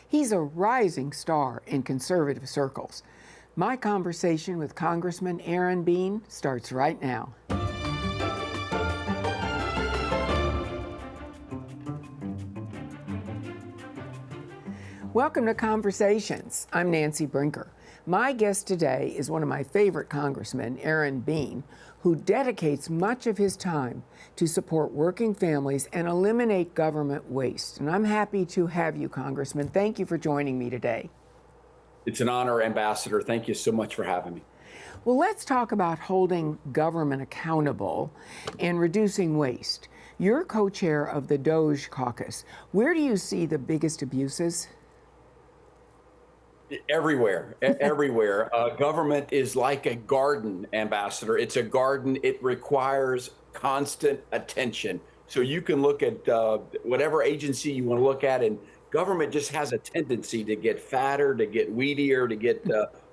He's a rising star in conservative circles. My conversation with Congressman Aaron Bean starts right now. Welcome to Conversations. I'm Nancy Brinker. My guest today is one of my favorite congressmen, Aaron Bean, who dedicates much of his time to support working families and eliminate government waste. And I'm happy to have you, Congressman. Thank you for joining me today. It's an honor, Ambassador. Thank you so much for having me. Well, let's talk about holding government accountable and reducing waste. You're co-chair of the DOGE Caucus. Where do you see the biggest abuses? Everywhere. Government is like a garden, Ambassador. It's a garden. It requires constant attention. So you can look at whatever agency you want to look at, and government just has a tendency to get fatter, to get weedier, to get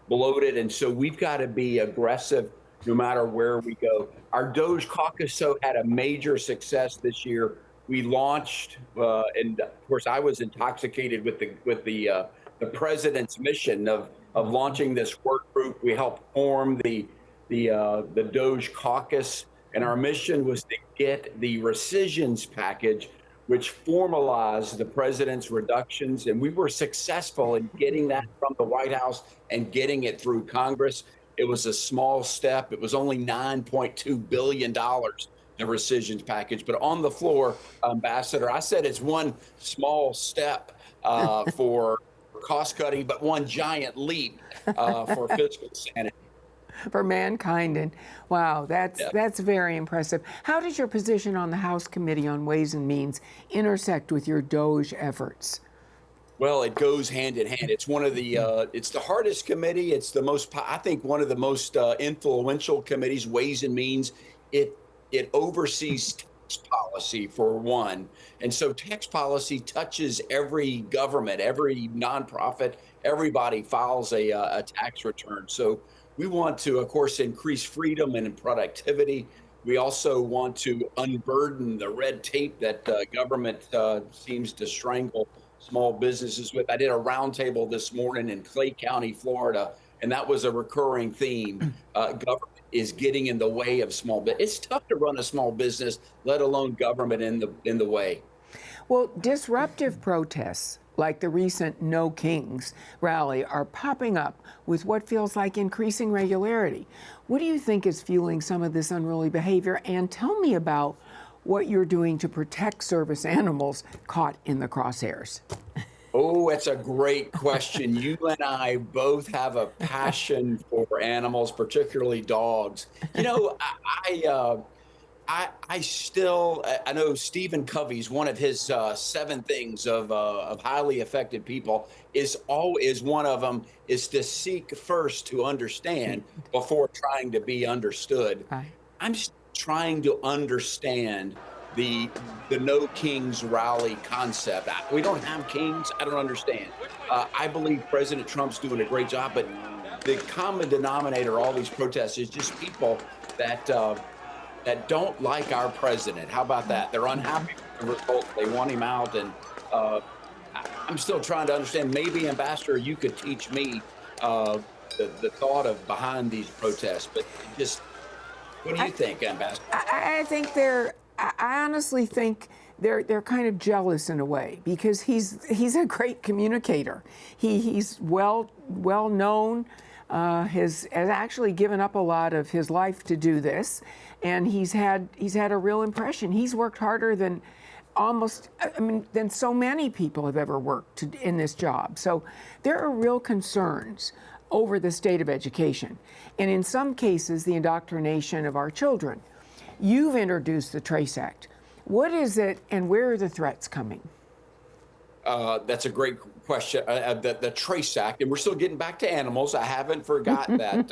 bloated. And so we've got to be aggressive no matter where we go. Our DOGE Caucus had a major success this year. We launched, and of course, I was intoxicated with the president's mission of launching this work group. We helped form the DOGE Caucus, and our mission was to get the rescissions package, which formalized the president's reductions, and we were successful in getting that from the White House and getting it through Congress. It was a small step. It was only $9.2 billion, the rescissions package, but on the floor, Ambassador, I said it's one small step for cost cutting, but one giant leap for fiscal sanity. For mankind. And wow, that's very impressive. How does your position on the House Committee on Ways and Means intersect with your DOGE efforts? Well, it goes hand in hand. It's one of the it's the hardest committee. It's the most, I think, one of the most influential committees, Ways and Means. It oversees tax policy for one. And so tax policy touches every government, every nonprofit, everybody files a tax return. So we want to, of course, increase freedom and productivity. We also want to unburden the red tape that government seems to strangle small businesses with. I did a roundtable this morning in Clay County, Florida, and that was a recurring theme. Government is getting in the way of small business. It's tough to run a small business, let alone government in the way. Well, disruptive protests like the recent No Kings rally are popping up with what feels like increasing regularity. What do you think is fueling some of this unruly behavior? And tell me about what you're doing to protect service animals caught in the crosshairs. Oh, that's a great question. You and I both have a passion for animals, particularly dogs. You know, I still know Stephen Covey's one of his 7 things of highly affected people is one of them is to seek first to understand before trying to be understood. Right. I'm trying to understand the No Kings rally concept. We don't have kings. I don't understand. I believe President Trump's doing a great job, but the common denominator of all these protests is just people that don't like our president. How about that? They're unhappy with the result. They want him out. And I'm still trying to understand. Maybe, Ambassador, you could teach me the thought of behind these protests. But just, what do you think, Ambassador? I honestly think they're kind of jealous in a way because he's a great communicator. He's well known. Has actually given up a lot of his life to do this, and he's had a real impression. He's worked harder than than so many people have ever worked in this job. So there are real concerns over the state of education, and in some cases, the indoctrination of our children. You've introduced the TRACE Act. What is it, and where are the threats coming? That's a great question. The TRACE Act, and we're still getting back to animals. I haven't forgotten that,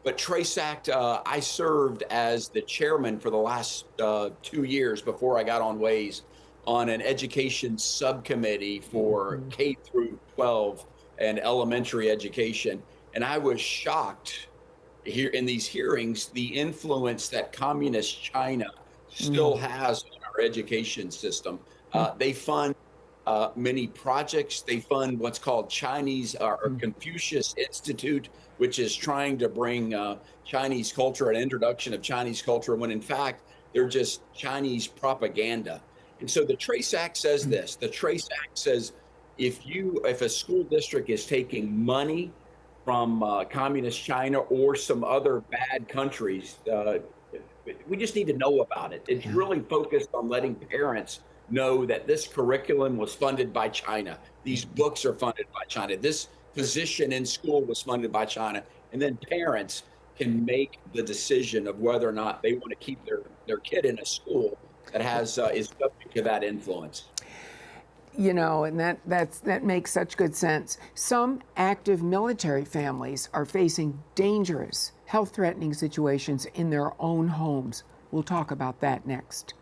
But TRACE Act, I served as the chairman for the last 2 years before I got on Ways on an education subcommittee for K through 12 and elementary education. And I was shocked here in these hearings, the influence that communist China still has on our education system. They fund many projects. They fund what's called Chinese or Confucius Institute, which is trying to bring Chinese culture, an introduction of Chinese culture, when in fact they're just Chinese propaganda. And so the Trace Act says this. The Trace Act says if a school district is taking money from communist China or some other bad countries, we just need to know about it. It's really focused on letting parents know that this curriculum was funded by China. These books are funded by China. This position in school was funded by China. And then parents can make the decision of whether or not they want to keep their kid in a school that is subject to that influence. You know, and that makes such good sense. Some active military families are facing dangerous, health-threatening situations in their own homes. We'll talk about that next.